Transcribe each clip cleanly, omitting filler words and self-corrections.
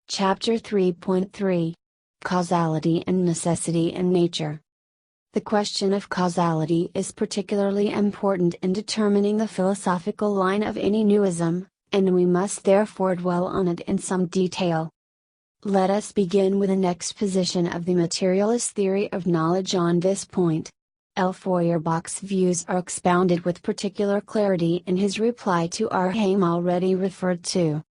Chapter 3.3 Causality and Necessity in Nature. The question of causality is particularly important in determining the philosophical line of any newism, and we must therefore dwell on it in some detail. Let us begin with an exposition of the materialist theory of knowledge on this point. L. Feuerbach's views are expounded with particular clarity in his reply to our Heim already referred to.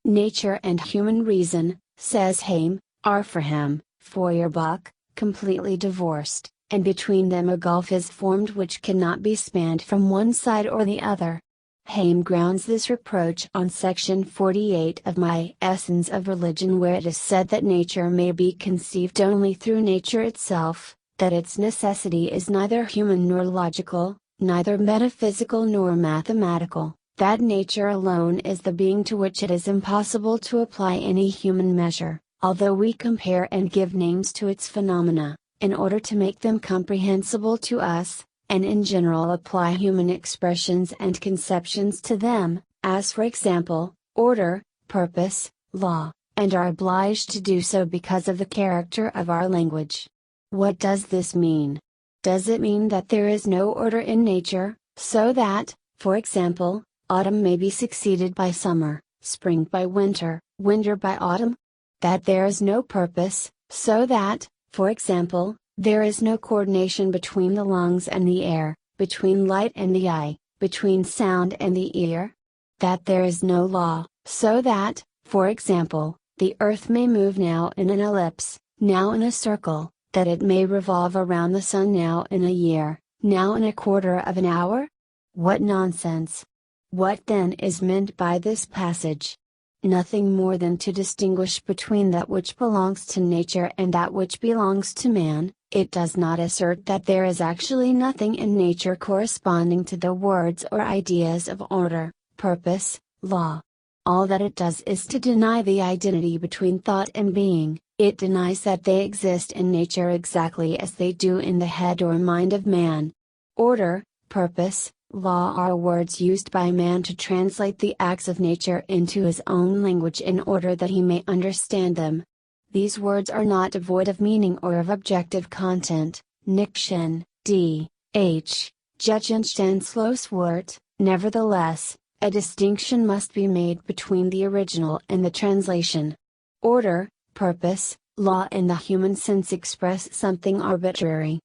Nature and human reason, says Heim, are for him, Feuerbach, completely divorced, and between them a gulf is formed which cannot be spanned from one side or the other. Heim grounds this reproach on section 48 of My Essence of Religion, where it is said that nature may be conceived only through nature itself, that its necessity is neither human nor logical, neither metaphysical nor mathematical, that nature alone is the being to which it is impossible to apply any human measure, although we compare and give names to its phenomena, in order to make them comprehensible to us, and in general apply human expressions and conceptions to them, as for example, order, purpose, law, and are obliged to do so because of the character of our language. What does this mean? Does it mean that there is no order in nature, so that, for example, autumn may be succeeded by summer, spring by winter, winter by autumn? That there is no purpose, so that, for example, there is no coordination between the lungs and the air, between light and the eye, between sound and the ear? That there is no law, so that, for example, the earth may move now in an ellipse, now in a circle, that it may revolve around the sun now in a year, now in a quarter of an hour? What nonsense! What then is meant by this passage? Nothing more than to distinguish between that which belongs to nature and that which belongs to man. It does not assert that there is actually nothing in nature corresponding to the words or ideas of order, purpose, law. All that it does is to deny the identity between thought and being. It denies that they exist in nature exactly as they do in the head or mind of man. Order, purpose, law are words used by man to translate the acts of nature into his own language in order that he may understand them. These words are not devoid of meaning or of objective content. Niction, D. H. Gegenstandslooswort. Nevertheless, a distinction must be made between the original and the translation. Order, purpose, law in the human sense express something arbitrary.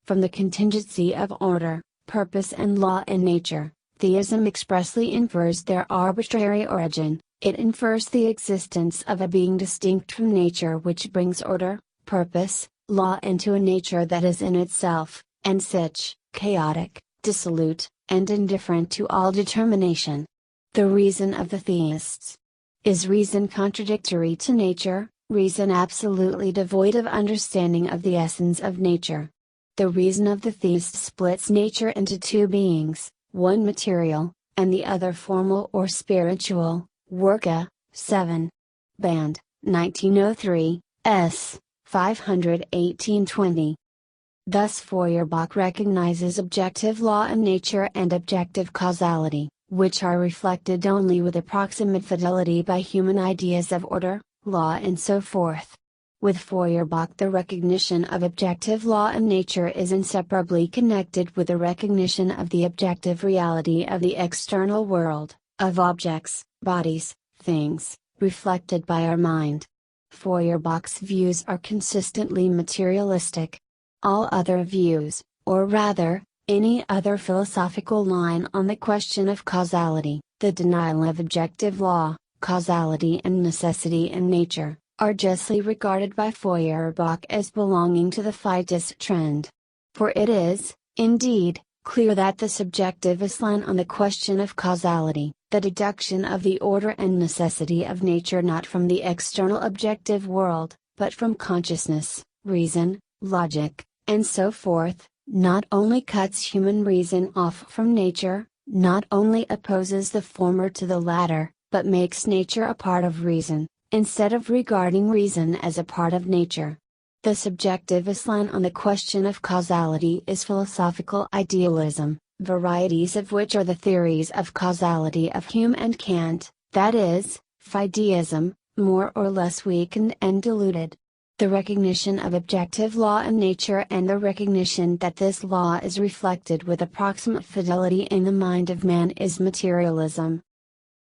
From the contingency of order, purpose and law in nature, theism expressly infers their arbitrary origin. It infers the existence of a being distinct from nature which brings order, purpose, law into a nature that is in itself, and such, chaotic, dissolute, and indifferent to all determination. The reason of the theists. Is reason contradictory to nature, reason absolutely devoid of understanding of the essence of nature? The reason of the theist splits nature into two beings, one material, and the other formal or spiritual. Worka, 7. Band, 1903, s. 518-20. Thus Feuerbach recognizes objective law in nature and objective causality, which are reflected only with approximate fidelity by human ideas of order, law and so forth. With Feuerbach the recognition of objective law in nature is inseparably connected with the recognition of the objective reality of the external world, of objects, bodies, things, reflected by our mind. Feuerbach's views are consistently materialistic. All other views, or rather, any other philosophical line on the question of causality, the denial of objective law, causality and necessity in nature, are justly regarded by Feuerbach as belonging to the Fideist trend. For it is, indeed, clear that the subjectivist line on the question of causality, the deduction of the order and necessity of nature not from the external objective world, but from consciousness, reason, logic, and so forth, not only cuts human reason off from nature, not only opposes the former to the latter, but makes nature a part of reason, instead of regarding reason as a part of nature. The subjectivist line on the question of causality is philosophical idealism, varieties of which are the theories of causality of Hume and Kant, that is, fideism, more or less weakened and diluted. The recognition of objective law in nature and the recognition that this law is reflected with approximate fidelity in the mind of man is materialism.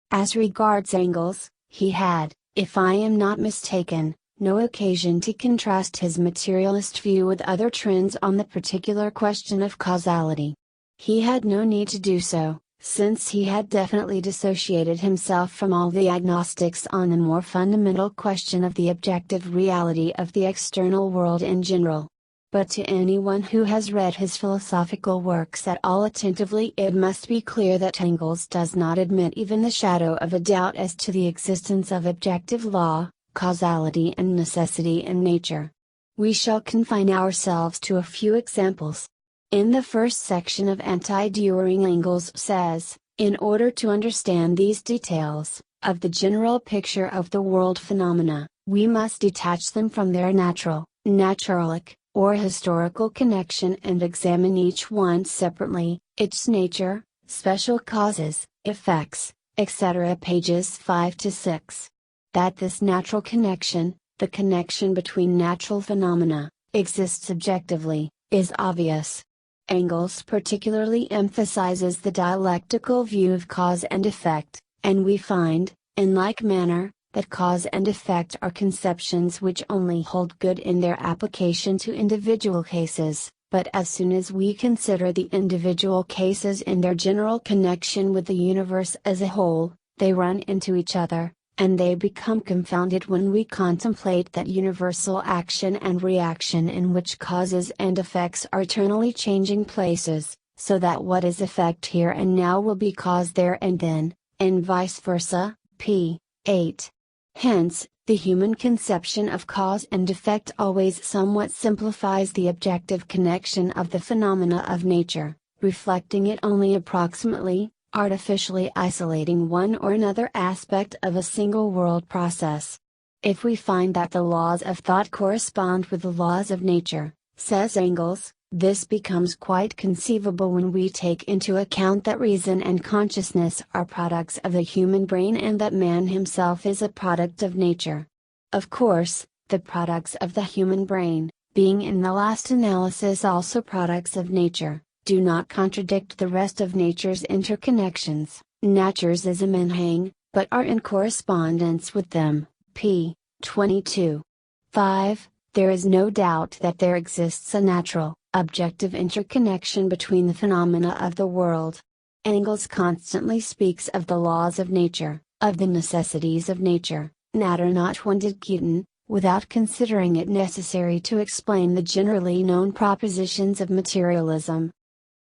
As regards Engels, he had, if I am not mistaken, no occasion to contrast his materialist view with other trends on the particular question of causality. He had no need to do so, since he had definitely dissociated himself from all the agnostics on the more fundamental question of the objective reality of the external world in general. But to anyone who has read his philosophical works at all attentively, it must be clear that Engels does not admit even the shadow of a doubt as to the existence of objective law, causality and necessity in nature. We shall confine ourselves to a few examples. In the first section of Anti-Dühring, Engels says, in order to understand these details, of the general picture of the world phenomena, we must detach them from their naturalic, or historical connection and examine each one separately, its nature, special causes, effects, etc. pages 5 to 6. That this natural connection, the connection between natural phenomena, exists objectively, is obvious. Engels particularly emphasizes the dialectical view of cause and effect, and we find, in like manner, that cause and effect are conceptions which only hold good in their application to individual cases, but as soon as we consider the individual cases in their general connection with the universe as a whole, they run into each other, and they become confounded when we contemplate that universal action and reaction in which causes and effects are eternally changing places, so that what is effect here and now will be cause there and then, and vice versa, p. 8. Hence, the human conception of cause and effect always somewhat simplifies the objective connection of the phenomena of nature, reflecting it only approximately, artificially isolating one or another aspect of a single world process. If we find that the laws of thought correspond with the laws of nature, says Engels, this becomes quite conceivable when we take into account that reason and consciousness are products of the human brain and that man himself is a product of nature. Of course, the products of the human brain, being in the last analysis also products of nature, do not contradict the rest of nature's interconnections, naturism and hang, but are in correspondence with them, p. 22. 5. There is no doubt that there exists a natural, objective interconnection between the phenomena of the world. Engels constantly speaks of the laws of nature, of the necessities of nature, Naturnotwendigkeiten, without considering it necessary to explain the generally known propositions of materialism.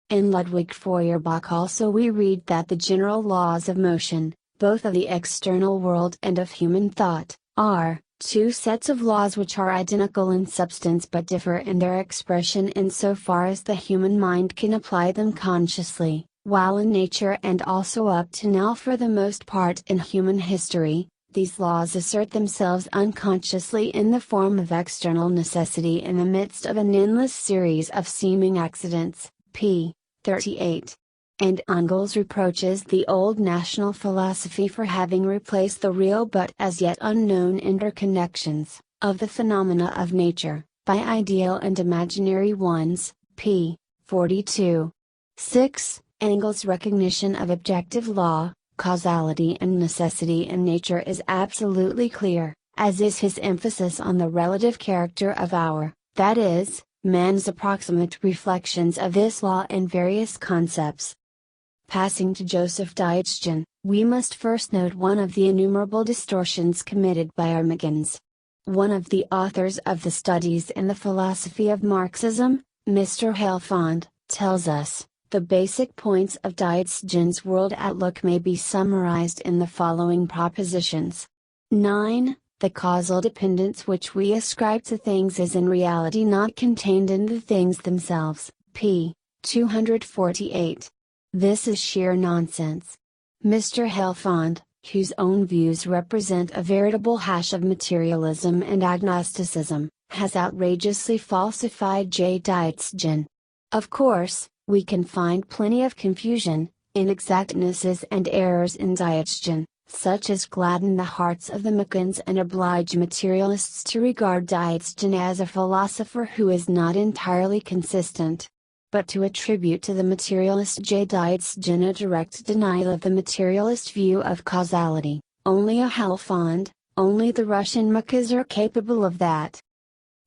In Ludwig Feuerbach also we read that the general laws of motion, both of the external world and of human thought, are two sets of laws which are identical in substance but differ in their expression insofar as the human mind can apply them consciously, while in nature and also up to now for the most part in human history, these laws assert themselves unconsciously in the form of external necessity in the midst of an endless series of seeming accidents, p. 38. And Engels reproaches the old national philosophy for having replaced the real but as yet unknown interconnections, of the phenomena of nature, by ideal and imaginary ones, p. 42. 6. Engels' recognition of objective law, causality and necessity in nature is absolutely clear, as is his emphasis on the relative character of our, that is, man's approximate reflections of this law in various concepts. Passing to Joseph Dietzgen, we must first note one of the innumerable distortions committed by Armagans. One of the authors of the Studies in the Philosophy of Marxism, Mr. Helfand, tells us, the basic points of Dietzgen's world outlook may be summarized in the following propositions. 9. The causal dependence which we ascribe to things is in reality not contained in the things themselves, p. 248. This is sheer nonsense. Mr. Helfand, whose own views represent a veritable hash of materialism and agnosticism, has outrageously falsified J. Dietzgen. Of course, we can find plenty of confusion, inexactnesses and errors in Dietzgen, such as gladden the hearts of the Macans and oblige materialists to regard Dietzgen as a philosopher who is not entirely consistent. But to attribute to the materialist J. Dietzgen a direct denial of the materialist view of causality, only a Halfond, only the Russian Macas are capable of that.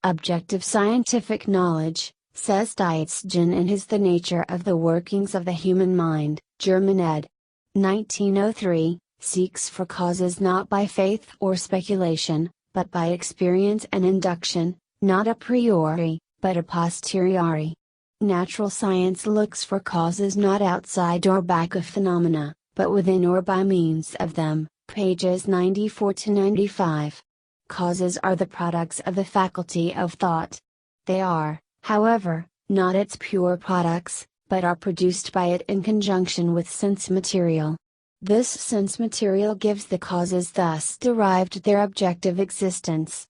Objective scientific knowledge, says Dietzgen in his The Nature of the Workings of the Human Mind, German ed. 1903, seeks for causes not by faith or speculation, but by experience and induction, not a priori, but a posteriori. Natural science looks for causes not outside or back of phenomena, but within or by means of them, pages 94 to 95. Causes are the products of the faculty of thought. They are, however, not its pure products, but are produced by it in conjunction with sense material. This sense material gives the causes thus derived their objective existence.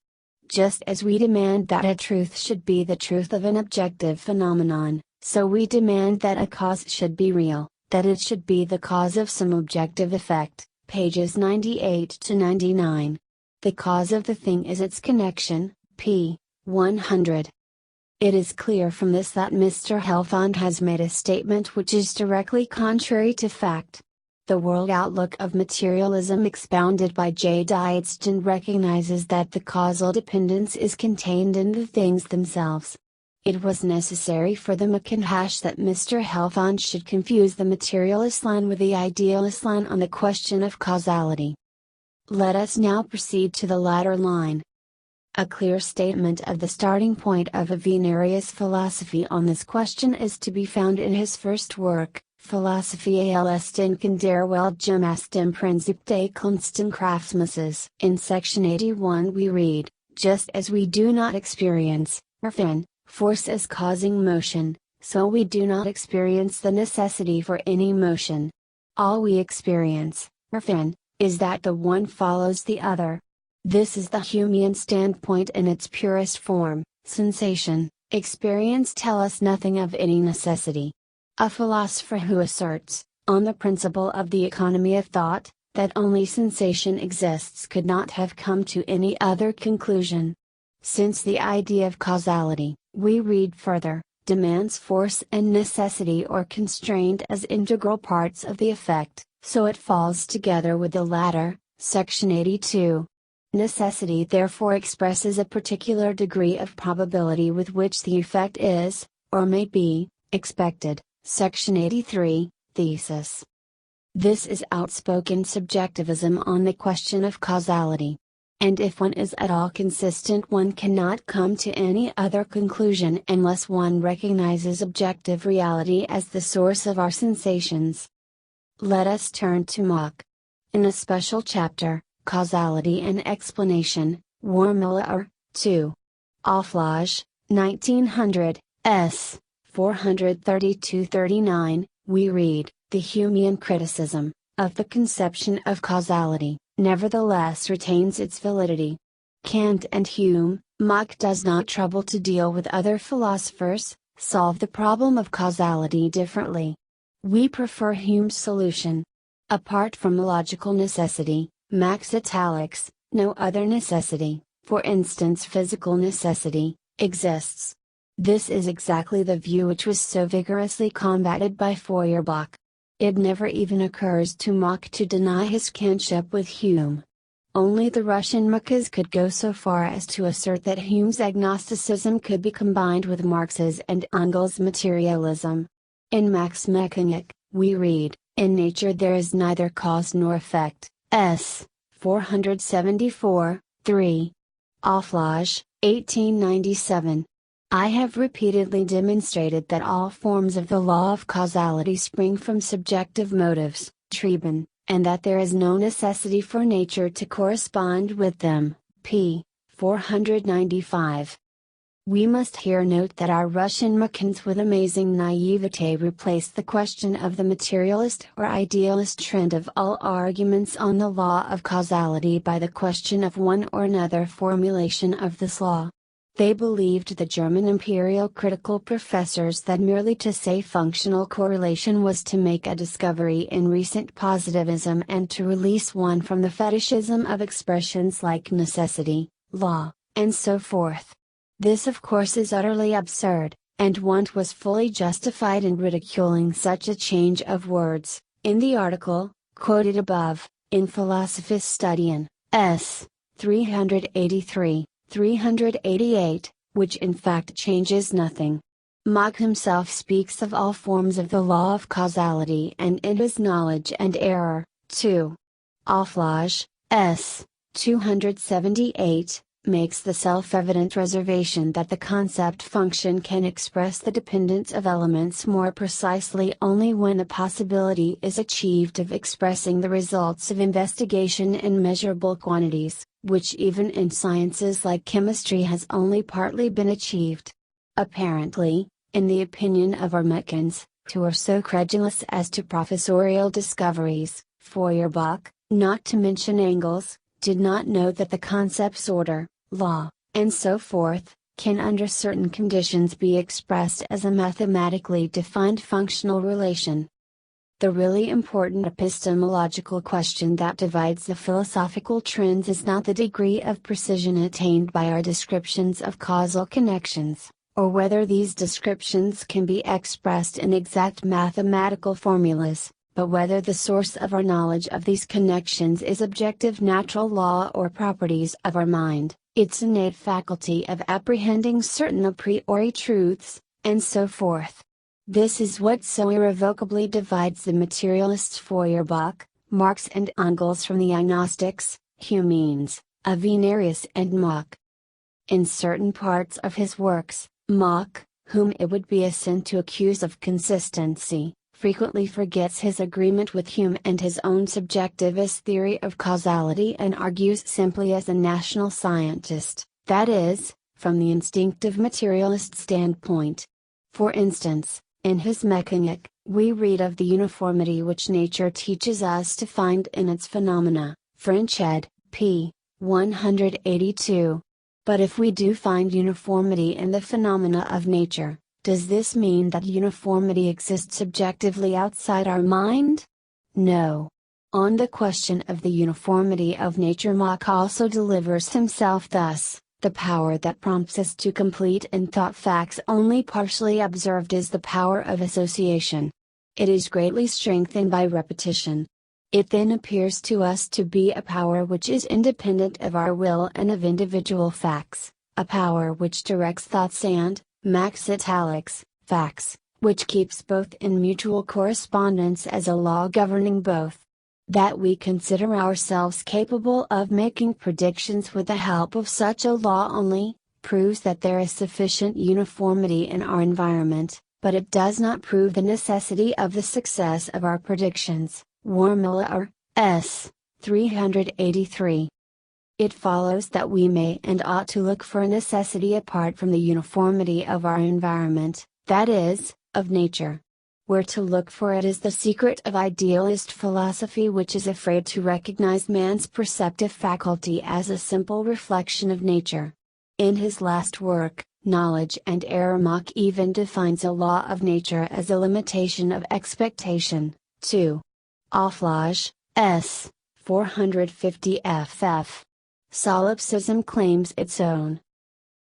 Just as we demand that a truth should be the truth of an objective phenomenon, so we demand that a cause should be real, that it should be the cause of some objective effect, pages 98 to 99. The cause of the thing is its connection, p. 100. It is clear from this that Mr. Halfond has made a statement which is directly contrary to fact. The world outlook of materialism expounded by J. Dietzgen recognizes that the causal dependence is contained in the things themselves. It was necessary for the Macinhash that Mr. Halfond should confuse the materialist line with the idealist line on the question of causality. Let us now proceed to the latter line. A clear statement of the starting point of a Venerius philosophy on this question is to be found in his first work, Philosophiae als Denken der Weltgem aus dem Prinzip des Kunstkraftsmasses. In section 81 we read, just as we do not experience, erfahren, force as causing motion, so we do not experience the necessity for any motion. All we experience, erfahren, is that the one follows the other. This is the Humean standpoint in its purest form. Sensation, experience tell us nothing of any necessity. A philosopher who asserts, on the principle of the economy of thought, that only sensation exists could not have come to any other conclusion. Since the idea of causality, we read further, demands force and necessity or constraint as integral parts of the effect, so it falls together with the latter, section 82. Necessity therefore expresses a particular degree of probability with which the effect is, or may be, expected, section 83, Thesis. This is outspoken subjectivism on the question of causality. And if one is at all consistent, one cannot come to any other conclusion unless one recognizes objective reality as the source of our sensations. Let us turn to Mach. In a special chapter, Causality and Explanation, Wormüller, 2. Auflage, 1900, s. 432-39, we read, the Humean criticism, of the conception of causality, nevertheless retains its validity. Kant and Hume, Mach does not trouble to deal with other philosophers, solve the problem of causality differently. We prefer Hume's solution. Apart from logical necessity, Max italics, no other necessity, for instance physical necessity, exists. This is exactly the view which was so vigorously combated by Feuerbach. It never even occurs to Mach to deny his kinship with Hume. Only the Russian Macas could go so far as to assert that Hume's agnosticism could be combined with Marx's and Engels' materialism. In Max Mechanik, we read, in nature there is neither cause nor effect, s. 474, 3. Auflage, 1897. I have repeatedly demonstrated that all forms of the law of causality spring from subjective motives, Trieben, and that there is no necessity for nature to correspond with them, p. 495. We must here note that our Russian Macans with amazing naivete replace the question of the materialist or idealist trend of all arguments on the law of causality by the question of one or another formulation of this law. They believed the German imperial critical professors that merely to say functional correlation was to make a discovery in recent positivism and to release one from the fetishism of expressions like necessity, law, and so forth. This of course is utterly absurd, and Wundt was fully justified in ridiculing such a change of words. In the article, quoted above, in Philosophus Studien, S. 383, 388, which in fact changes nothing. Mach himself speaks of all forms of the law of causality and in his Knowledge and Error, 2. Auflage, S. 278, makes the self-evident reservation that the concept function can express the dependence of elements more precisely only when a possibility is achieved of expressing the results of investigation in measurable quantities, which even in sciences like chemistry has only partly been achieved. Apparently, in the opinion of our Meccans, who are so credulous as to professorial discoveries, Feuerbach, not to mention Engels, did not know that the concepts order, law, and so forth, can under certain conditions be expressed as a mathematically defined functional relation. The really important epistemological question that divides the philosophical trends is not the degree of precision attained by our descriptions of causal connections, or whether these descriptions can be expressed in exact mathematical formulas, but whether the source of our knowledge of these connections is objective natural law or properties of our mind, its innate faculty of apprehending certain a priori truths, and so forth. This is what so irrevocably divides the materialists Feuerbach, Marx and Engels from the agnostics, Humeans, Avenarius and Mach. In certain parts of his works, Mach, whom it would be a sin to accuse of consistency, frequently forgets his agreement with Hume and his own subjectivist theory of causality and argues simply as a national scientist, that is, from the instinctive materialist standpoint. For instance, in his Mechanik, we read of the uniformity which nature teaches us to find in its phenomena, French ed., p. 182. But if we do find uniformity in the phenomena of nature, does this mean that uniformity exists subjectively outside our mind? No. On the question of the uniformity of nature, Mach also delivers himself thus: the power that prompts us to complete in thought facts only partially observed is the power of association. It is greatly strengthened by repetition. It then appears to us to be a power which is independent of our will and of individual facts, a power which directs thoughts and, max italics, facts, which keeps both in mutual correspondence as a law governing both. That we consider ourselves capable of making predictions with the help of such a law only, proves that there is sufficient uniformity in our environment, but it does not prove the necessity of the success of our predictions. Wormiller, S. 383. It follows that we may and ought to look for a necessity apart from the uniformity of our environment, that is, of nature. Where to look for it is the secret of idealist philosophy, which is afraid to recognize man's perceptive faculty as a simple reflection of nature. In his last work, Knowledge and Error, Mach even defines a law of nature as a limitation of expectation, 2. Auflage, S. 450 ff. Solipsism claims its own.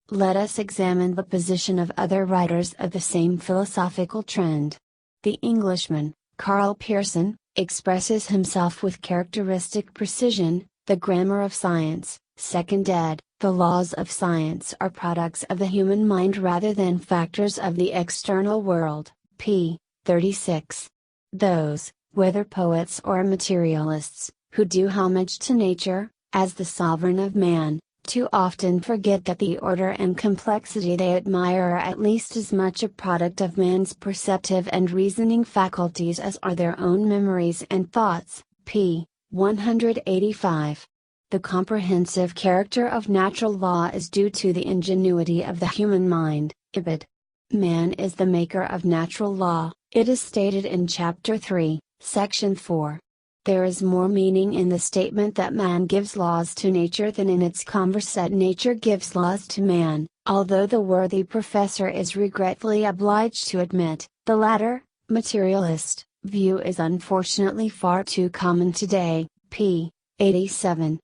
Let us examine the position of other writers of the same philosophical trend. The Englishman, Karl Pearson, expresses himself with characteristic precision: the grammar of science, 2nd ed., the laws of science are products of the human mind rather than factors of the external world, p. 36. Those, whether poets or materialists, who do homage to nature, as the sovereign of man, too often forget that the order and complexity they admire are at least as much a product of man's perceptive and reasoning faculties as are their own memories and thoughts, p. 185. The comprehensive character of natural law is due to the ingenuity of the human mind, Ibid. Man is the maker of natural law, it is stated in Chapter 3, Section 4. There is more meaning in the statement that man gives laws to nature than in its converse that nature gives laws to man, although the worthy professor is regretfully obliged to admit, the latter, materialist, view is unfortunately far too common today, p. 87.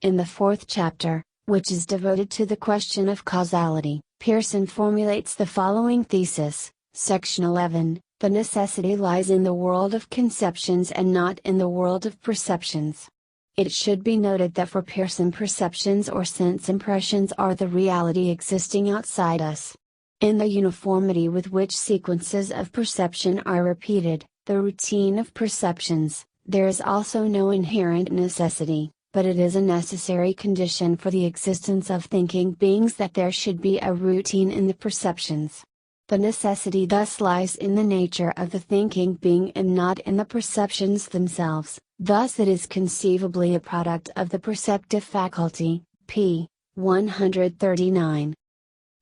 In the fourth chapter, which is devoted to the question of causality, Pearson formulates the following thesis, section 11. The necessity lies in the world of conceptions and not in the world of perceptions. It should be noted that for Pearson perceptions or sense impressions are the reality existing outside us. In the uniformity with which sequences of perception are repeated, the routine of perceptions, there is also no inherent necessity, but it is a necessary condition for the existence of thinking beings that there should be a routine in the perceptions. The necessity thus lies in the nature of the thinking being and not in the perceptions themselves, thus it is conceivably a product of the perceptive faculty, p. 139.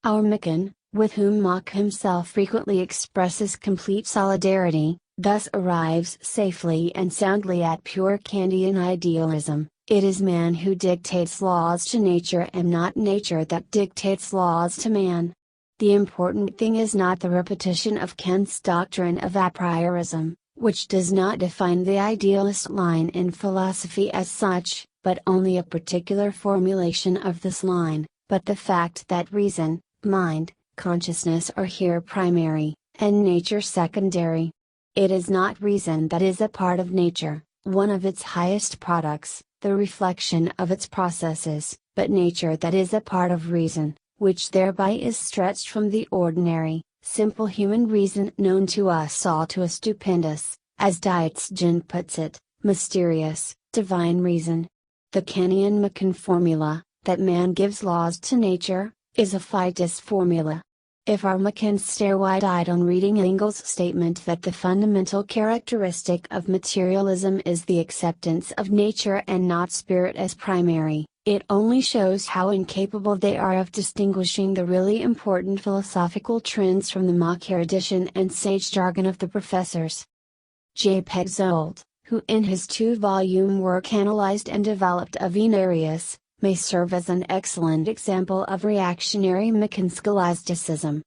Our Machon, with whom Mach himself frequently expresses complete solidarity, thus arrives safely and soundly at pure Kantian idealism. It is man who dictates laws to nature and not nature that dictates laws to man. The important thing is not the repetition of Kant's doctrine of a priorism, which does not define the idealist line in philosophy as such, but only a particular formulation of this line, but the fact that reason, mind, consciousness are here primary, and nature secondary. It is not reason that is a part of nature, one of its highest products, the reflection of its processes, but nature that is a part of reason, which thereby is stretched from the ordinary, simple human reason known to us all to a stupendous, as Dietzgen puts it, mysterious, divine reason. The Kantian Machon formula, that man gives laws to nature, is a Fides formula. If our Machons stare wide-eyed on reading Engels' statement that the fundamental characteristic of materialism is the acceptance of nature and not spirit as primary, it only shows how incapable they are of distinguishing the really important philosophical trends from the mock erudition and sage jargon of the professors. J. Petzold, who in his 2-volume work analyzed and developed Avenarius, may serve as an excellent example of reactionary Machon scholasticism.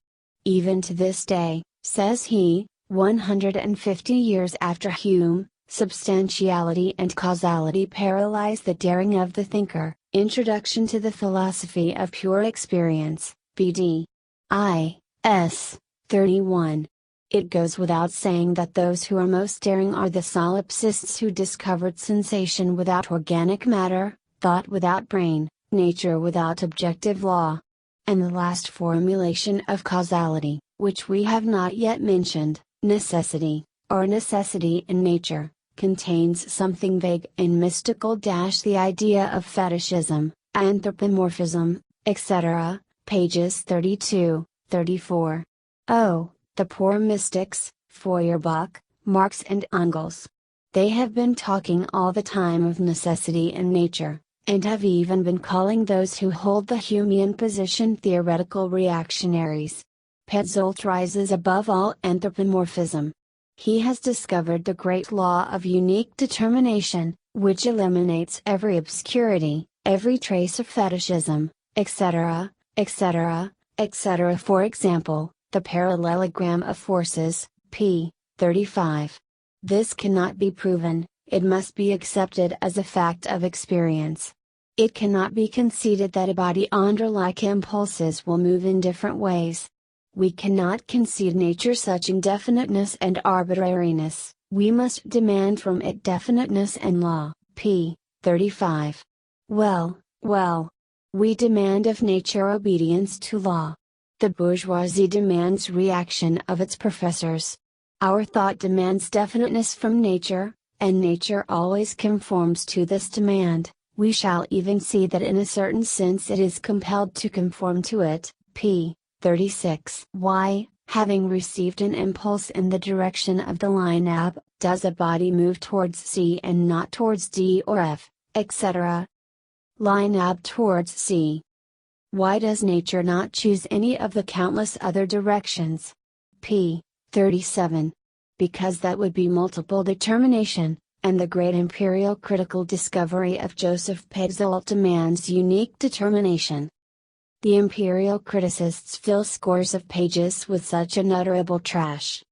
Even to this day, says he, 150 years after Hume, substantiality and causality paralyze the daring of the thinker. Introduction to the Philosophy of Pure Experience, B.D. I. S. 31. It goes without saying that those who are most daring are the solipsists who discovered sensation without organic matter, thought without brain, nature without objective law. And the last formulation of causality, which we have not yet mentioned, necessity, or necessity in nature, contains something vague and mystical. The idea of fetishism, anthropomorphism, etc., pages 32, 34. Oh, the poor mystics, Feuerbach, Marx and Engels. They have been talking all the time of necessity in nature, and have even been calling those who hold the Humean position theoretical reactionaries. Petzold rises above all anthropomorphism. He has discovered the great law of unique determination, which eliminates every obscurity, every trace of fetishism, etc., etc., etc. For example, the Parallelogram of Forces, p. 35. This cannot be proven, it must be accepted as a fact of experience. It cannot be conceded that a body under like impulses will move in different ways. We cannot concede nature such indefiniteness and arbitrariness, we must demand from it definiteness and law, p. 35. Well, we demand of nature obedience to law. The bourgeoisie demands reaction of its professors. Our thought demands definiteness from nature, and nature always conforms to this demand. We shall even see that in a certain sense it is compelled to conform to it, p. 36. Why, having received an impulse in the direction of the line AB, does a body move towards C and not towards D or F, etc.? Line AB towards C. Why does nature not choose any of the countless other directions? p. 37. Because that would be multiple determination, and the great empirical discovery of Joseph Petzold demands unique determination. The imperial criticists fill scores of pages with such unutterable trash.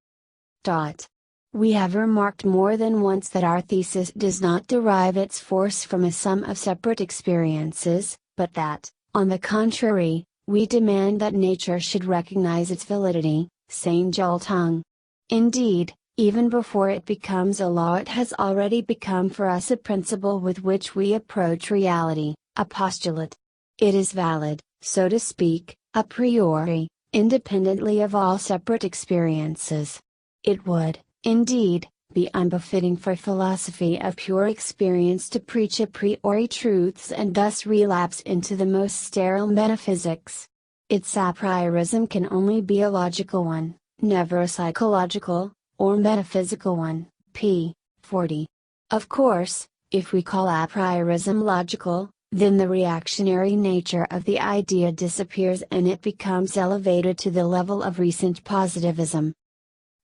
We have remarked more than once that our thesis does not derive its force from a sum of separate experiences, but that, on the contrary, we demand that nature should recognize its validity, sane Tung. Indeed, even before it becomes a law, it has already become for us a principle with which we approach reality, a postulate. It is valid, so to speak, a priori, independently of all separate experiences. It would, indeed, be unbefitting for philosophy of pure experience to preach a priori truths and thus relapse into the most sterile metaphysics. Its a priorism can only be a logical one, never a psychological, or metaphysical one. p. 40. Of course, if we call a priorism logical, then the reactionary nature of the idea disappears and it becomes elevated to the level of recent positivism.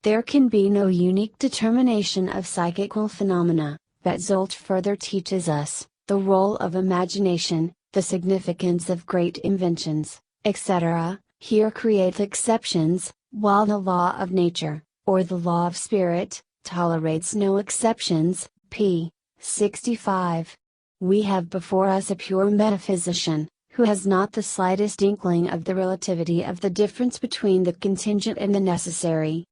There can be no unique determination of psychical phenomena. Petzold further teaches us the role of imagination, the significance of great inventions, etc., here creates exceptions, while the law of nature, or the law of spirit, tolerates no exceptions. p. 65. We have before us a pure metaphysician, who has not the slightest inkling of the relativity of the difference between the contingent and the necessary.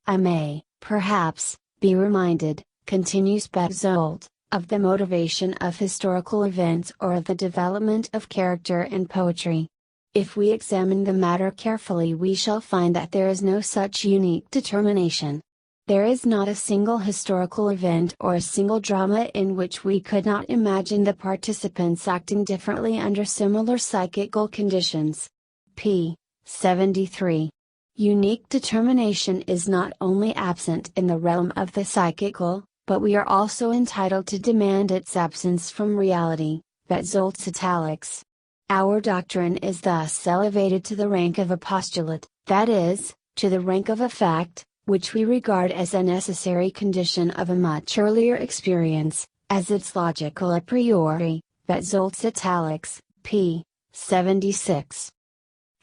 I may, perhaps, be reminded, continues Petzold, of the motivation of historical events or of the development of character in poetry. If we examine the matter carefully, we shall find that there is no such unique determination. There is not a single historical event or a single drama in which we could not imagine the participants acting differently under similar psychical conditions. p. 73. Unique determination is not only absent in the realm of the psychical, but we are also entitled to demand its absence from reality. Petzold's italics. Our doctrine is thus elevated to the rank of a postulate, that is, to the rank of a fact, which we regard as a necessary condition of a much earlier experience, as its logical a priori. Petzold's italics, p. 76.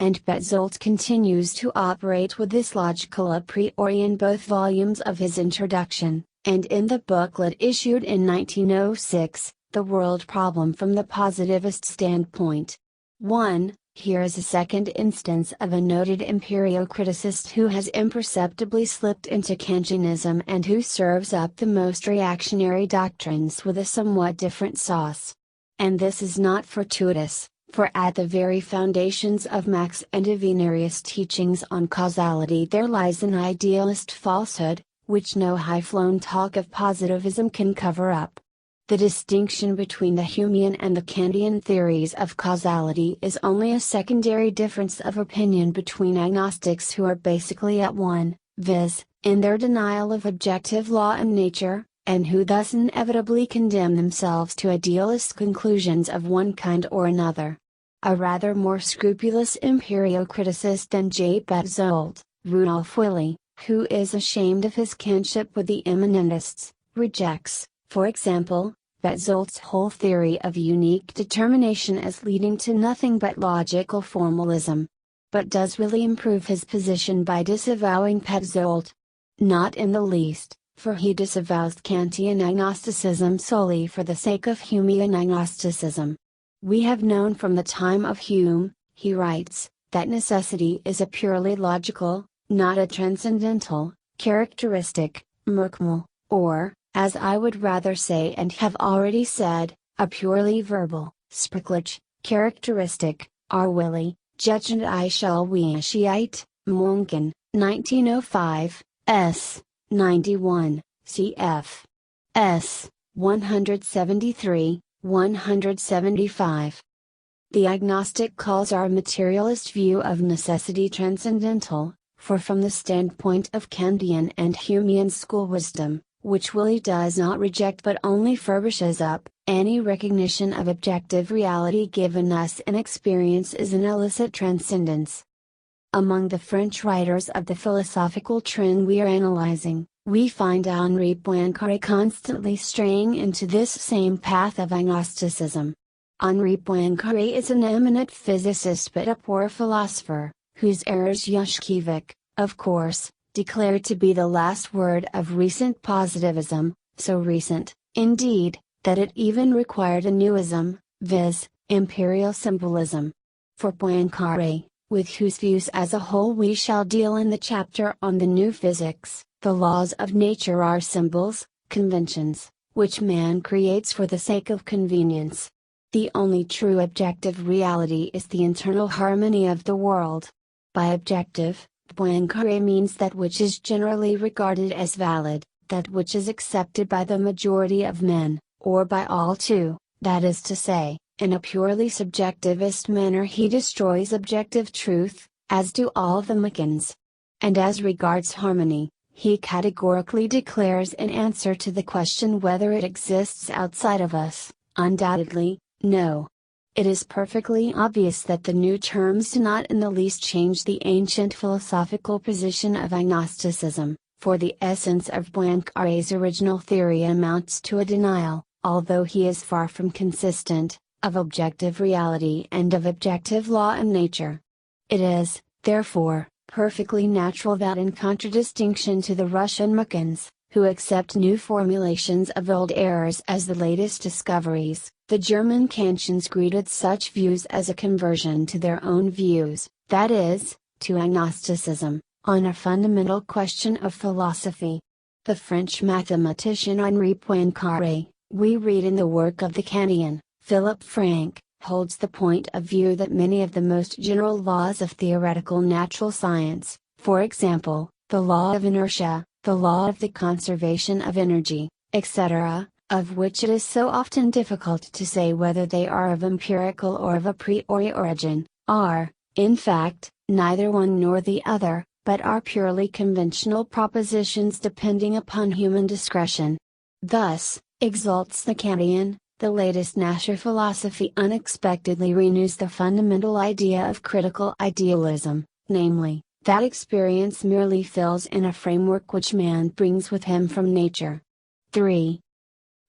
And Petzold continues to operate with this logical a priori in both volumes of his introduction, and in the booklet issued in 1906, The World Problem from the Positivist Standpoint. 1. Here is a second instance of a noted empirio-criticist who has imperceptibly slipped into Kantianism and who serves up the most reactionary doctrines with a somewhat different sauce. And this is not fortuitous, for at the very foundations of Max and Avenarius' teachings on causality there lies an idealist falsehood, which no high-flown talk of positivism can cover up. The distinction between the Humean and the Kantian theories of causality is only a secondary difference of opinion between agnostics who are basically at one, viz., in their denial of objective law and nature, and who thus inevitably condemn themselves to idealist conclusions of one kind or another. A rather more scrupulous empirio-criticist than J. Petzold, Rudolf Willi, who is ashamed of his kinship with the immanentists, rejects, for example, Petzold's whole theory of unique determination as leading to nothing but logical formalism. But does Willi improve his position by disavowing Petzold? Not in the least, for he disavows Kantian agnosticism solely for the sake of Humean agnosticism. We have known from the time of Hume, he writes, that necessity is a purely logical, not a transcendental, characteristic, merkmal, or, as I would rather say and have already said, a purely verbal, sprachlich, characteristic. R. Willi, Judge and I shall Wischiite, Monken, 1905, s. 91, cf. s. 173, 175. The agnostic calls our materialist view of necessity transcendental, for from the standpoint of Kantian and Humean school wisdom, which Willi does not reject but only furbishes up, any recognition of objective reality given us in experience is an illicit transcendence. Among the French writers of the philosophical trend we are analyzing, We find Henri Poincaré constantly straying into this same path of agnosticism. Henri Poincaré is an eminent physicist but a poor philosopher, whose errors Yushkevich, of course, declared to be the last word of recent positivism, so recent, indeed, that it even required a newism, viz., imperial symbolism. For Poincaré, with whose views as a whole we shall deal in the chapter on the new physics, the laws of nature are symbols, conventions, which man creates for the sake of convenience. The only true objective reality is the internal harmony of the world. By objective, Poincaré means that which is generally regarded as valid, that which is accepted by the majority of men, or by all too, that is to say, in a purely subjectivist manner he destroys objective truth, as do all the Macans. And as regards harmony, he categorically declares in answer to the question whether it exists outside of us, undoubtedly, no. It is perfectly obvious that the new terms do not in the least change the ancient philosophical position of agnosticism, for the essence of Poincaré's original theory amounts to a denial, although he is far from consistent, of objective reality and of objective law and nature. It is, therefore, perfectly natural that in contradistinction to the Russian Macans, who accept new formulations of old errors as the latest discoveries, the German Kantians greeted such views as a conversion to their own views, that is, to agnosticism, on a fundamental question of philosophy. The French mathematician Henri Poincaré, we read in the work of the Kantian, Philippe Franck, holds the point of view that many of the most general laws of theoretical natural science, for example, the law of inertia, the law of the conservation of energy, etc., of which it is so often difficult to say whether they are of empirical or of a priori origin, are, in fact, neither one nor the other, but are purely conventional propositions depending upon human discretion. Thus, exults the Kantian, the latest natural philosophy unexpectedly renews the fundamental idea of critical idealism, namely, that experience merely fills in a framework which man brings with him from nature. 3.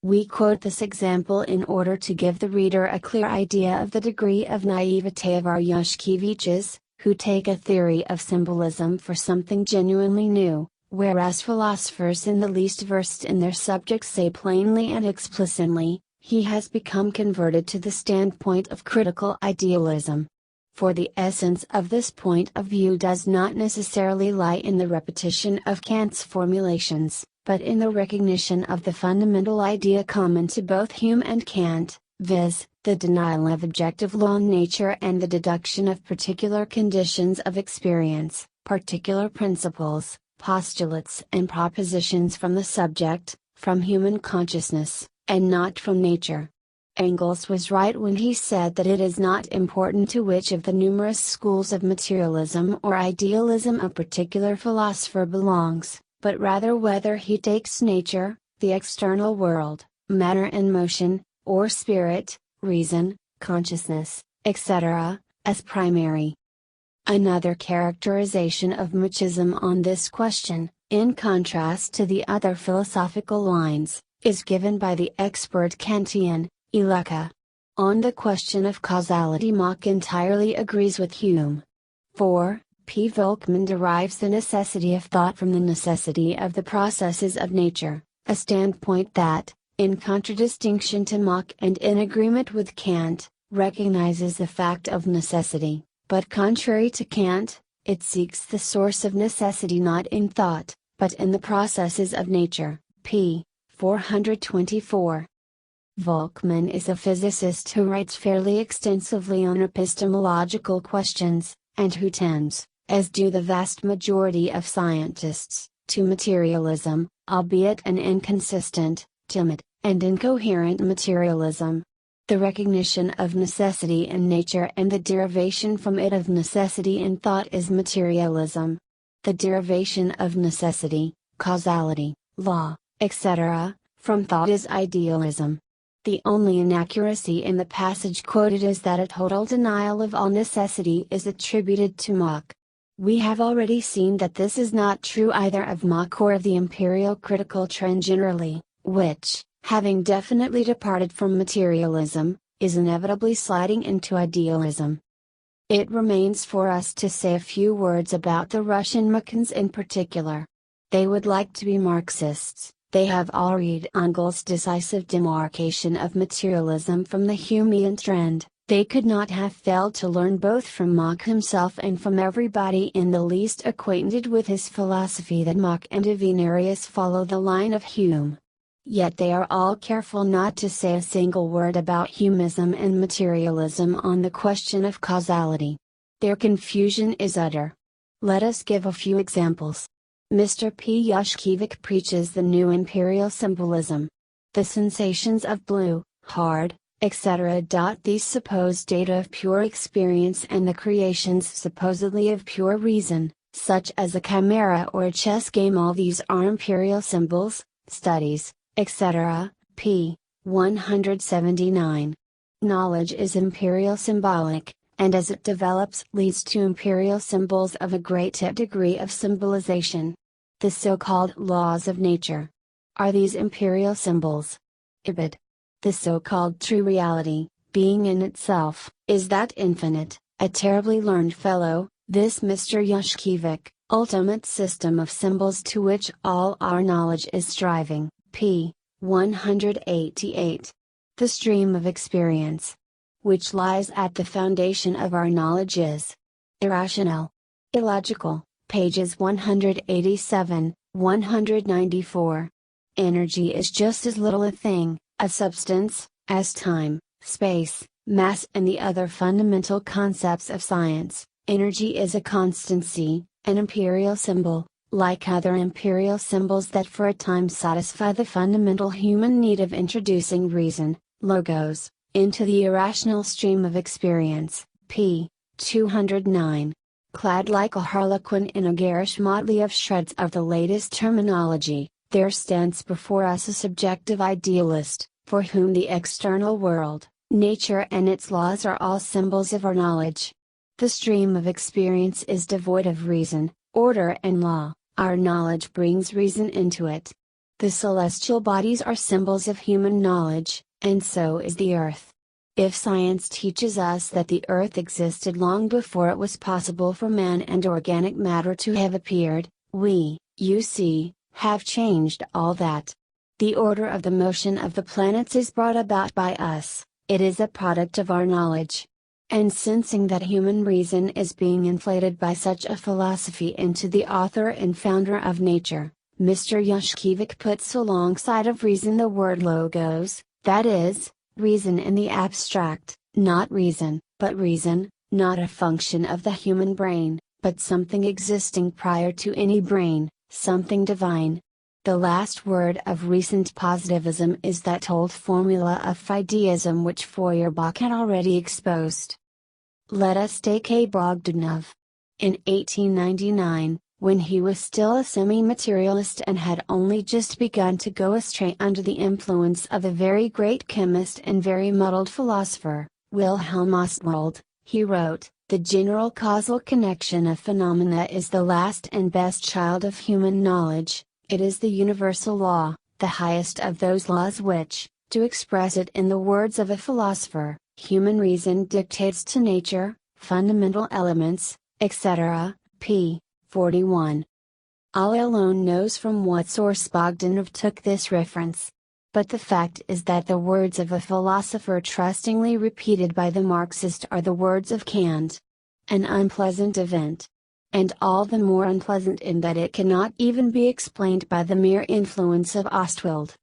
We quote this example in order to give the reader a clear idea of the degree of naivete of our Yushkeviches, who take a theory of symbolism for something genuinely new, whereas philosophers in the least versed in their subject say plainly and explicitly, he has become converted to the standpoint of critical idealism. For the essence of this point of view does not necessarily lie in the repetition of Kant's formulations, but in the recognition of the fundamental idea common to both Hume and Kant, viz., the denial of objective law in nature and the deduction of particular conditions of experience, particular principles, postulates and propositions from the subject, from human consciousness, and not from nature. Engels was right when he said that it is not important to which of the numerous schools of materialism or idealism a particular philosopher belongs, but rather whether he takes nature, the external world, matter and motion, or spirit, reason, consciousness, etc., as primary. Another characterization of Machism on this question, in contrast to the other philosophical lines, is given by the expert Kantian, Elecka. On the question of causality Mach entirely agrees with Hume. 4. P. Volkmann derives the necessity of thought from the necessity of the processes of nature, a standpoint that, in contradistinction to Mach and in agreement with Kant, recognizes the fact of necessity, but contrary to Kant, it seeks the source of necessity not in thought, but in the processes of nature. P. 424. Volkmann is a physicist who writes fairly extensively on epistemological questions, and who tends, as do the vast majority of scientists, to materialism, albeit an inconsistent, timid, and incoherent materialism. The recognition of necessity in nature and the derivation from it of necessity in thought is materialism. The derivation of necessity, causality, law, etc., from thought is idealism. The only inaccuracy in the passage quoted is that a total denial of all necessity is attributed to Mach. We have already seen that this is not true either of Mach or of the empirical-critical trend generally, which, having definitely departed from materialism, is inevitably sliding into idealism. It remains for us to say a few words about the Russian Machins in particular. They would like to be Marxists. They have all read Engel's decisive demarcation of materialism from the Humean trend. They could not have failed to learn both from Mach himself and from everybody in the least acquainted with his philosophy that Mach and Avenarius follow the line of Hume. Yet they are all careful not to say a single word about Humism and materialism on the question of causality. Their confusion is utter. Let us give a few examples. Mr. P. Yushkevich preaches the new imperial symbolism. The sensations of blue, hard, etc. These supposed data of pure experience and the creations supposedly of pure reason, such as a chimera or a chess game, all these are imperial symbols, studies, etc. p. 179. Knowledge is imperial symbolic, and as it develops leads to imperial symbols of a great degree of symbolization. The so-called laws of nature. Are these imperial symbols? Ibid. The so-called true reality, being in itself, is that infinite, a terribly learned fellow, this Mr. Yushkevich, ultimate system of symbols to which all our knowledge is striving, p. 188. The stream of experience, which lies at the foundation of our knowledge, is irrational, illogical, pages 187, 194. Energy is just as little a thing, a substance, as time, space, mass, and the other fundamental concepts of science. Energy is a constancy, an imperial symbol, like other imperial symbols that for a time satisfy the fundamental human need of introducing reason, logos, into the irrational stream of experience, p. 209. Clad like a harlequin in a garish motley of shreds of the latest terminology, there stands before us a subjective idealist, for whom the external world, nature and its laws are all symbols of our knowledge. The stream of experience is devoid of reason, order and law, our knowledge brings reason into it. The celestial bodies are symbols of human knowledge, and so is the earth. If science teaches us that the earth existed long before it was possible for man and organic matter to have appeared, we, you see, have changed all that. The order of the motion of the planets is brought about by us, it is a product of our knowledge. And sensing that human reason is being inflated by such a philosophy into the author and founder of nature, Mr. Yushkevich puts alongside of reason the word logos, that is, reason in the abstract, not reason, but reason, not a function of the human brain, but something existing prior to any brain, something divine. The last word of recent positivism is that old formula of fideism which Feuerbach had already exposed. Let us take A. Bogdanov. In 1899, when he was still a semi-materialist and had only just begun to go astray under the influence of a very great chemist and very muddled philosopher, Wilhelm Ostwald, he wrote, "The general causal connection of phenomena is the last and best child of human knowledge, it is the universal law, the highest of those laws which, to express it in the words of a philosopher, human reason dictates to nature, fundamental elements, etc." p. 41. Allah alone knows from what source Bogdanov took this reference. But the fact is that the words of a philosopher trustingly repeated by the Marxist are the words of Kant. An unpleasant event. And all the more unpleasant in that it cannot even be explained by the mere influence of Ostwald.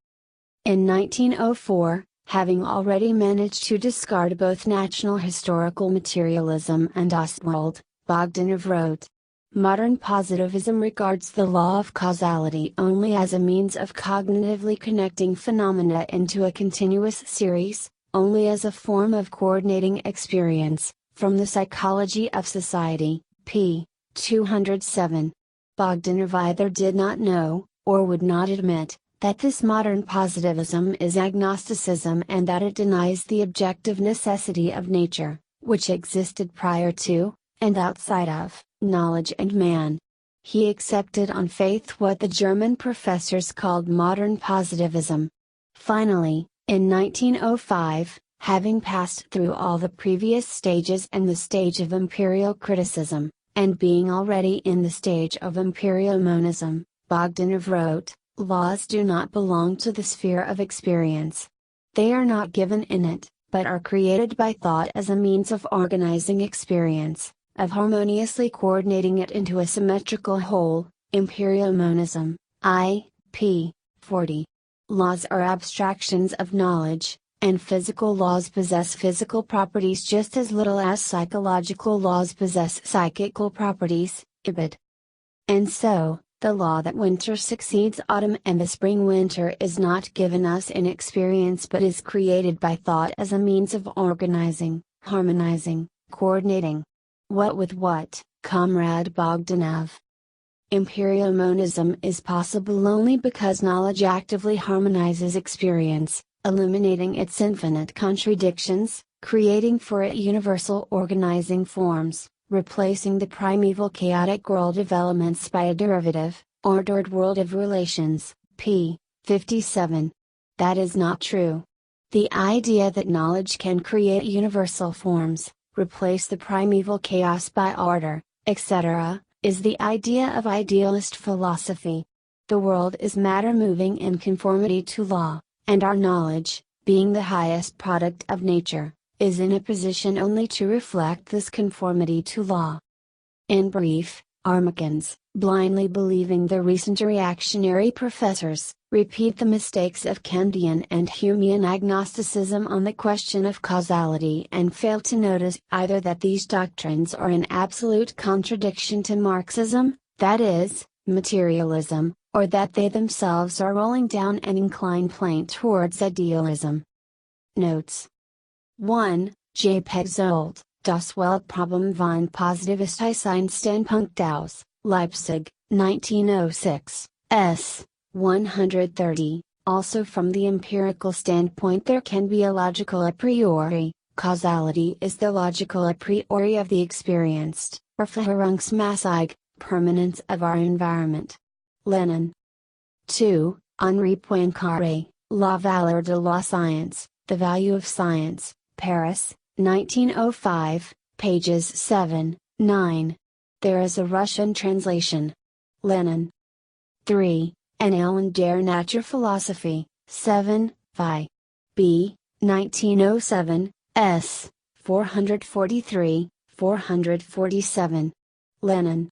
In 1904, having already managed to discard both national historical materialism and Ostwald, Bogdanov wrote, "Modern positivism regards the law of causality only as a means of cognitively connecting phenomena into a continuous series, only as a form of coordinating experience, from the Psychology of Society, p. 207. Bogdanov either did not know, or would not admit, that this modern positivism is agnosticism and that it denies the objective necessity of nature, which existed prior to, and outside of, knowledge and man. He accepted on faith what the German professors called modern positivism. Finally, in 1905, having passed through all the previous stages and the stage of Empirio-criticism, and being already in the stage of Empirio-monism, Bogdanov wrote, "Laws do not belong to the sphere of experience. They are not given in it, but are created by thought as a means of organizing experience, of harmoniously coordinating it into a symmetrical whole." Empirio-monism, I.p. 40. Laws are abstractions of knowledge, and physical laws possess physical properties just as little as psychological laws possess psychical properties, ibid. And so, the law that winter succeeds autumn and the spring winter is not given us in experience but is created by thought as a means of organizing, harmonizing, coordinating. What with what, Comrade Bogdanov? Empirio-monism is possible only because knowledge actively harmonizes experience, eliminating its infinite contradictions, creating for it universal organizing forms, replacing the primeval chaotic world of elements by a derivative, ordered world of relations, p. 57. That is not true. The idea that knowledge can create universal forms, replace the primeval chaos by order, etc., is the idea of idealist philosophy. The world is matter moving in conformity to law, and our knowledge, being the highest product of nature, is in a position only to reflect this conformity to law. In brief, Armachans, blindly believing the recent reactionary professors, repeat the mistakes of Kantian and Humean agnosticism on the question of causality and fail to notice either that these doctrines are in absolute contradiction to Marxism, that is, materialism, or that they themselves are rolling down an inclined plane towards idealism. Notes. 1. J. Pegzold, Das Weltproblem von Positivistischen aus, Leipzig, 1906, s. 130. Also from the empirical standpoint there can be a logical a priori, causality is the logical a priori of the experienced, or Verhaltensmäßig, permanence of our environment. Lenin. 2. Henri Poincaré, La valeur de la science, The Value of Science, Paris, 1905, pages 7, 9. There is a Russian translation. Lenin. 3. Annalen der Naturphilosophie, 7, Vi. B. 1907, s. 443, 447. Lenin.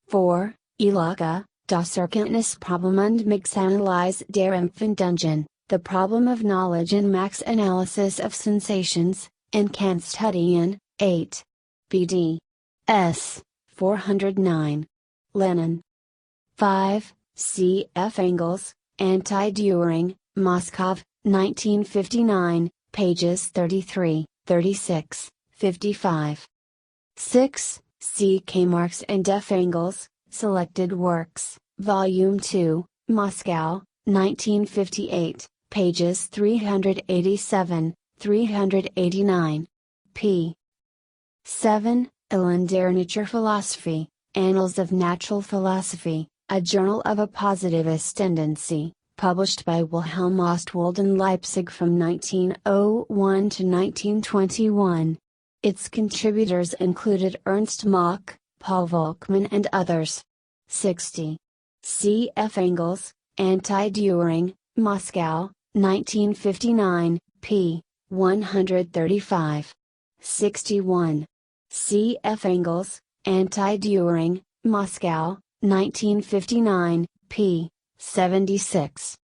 4. Ilaka, Das Erkenntnisproblem und Max-Analyse der Empfindungen, The Problem of Knowledge and Max Analysis of Sensations, in Kantstudien, 8. BD. S. 409. Lenin. 5. C. F. Engels, Anti-Dühring, Moscow, 1959, pages 33, 36, 55. 6. C. K. Marx and F. Engels, Selected Works, Volume 2, Moscow, 1958, pages 387, 389. p. 7. Elan der Naturphilosophie, Annals of Natural Philosophy, a journal of a positivist tendency, published by Wilhelm Ostwald in Leipzig from 1901 to 1921. Its contributors included Ernst Mach, Paul Volkmann and others. 60. C. F. Engels, Anti-Dühring, Moscow, 1959, p. 135. 61. C. F. Engels, Anti-Dühring, Moscow, 1959, p. 76.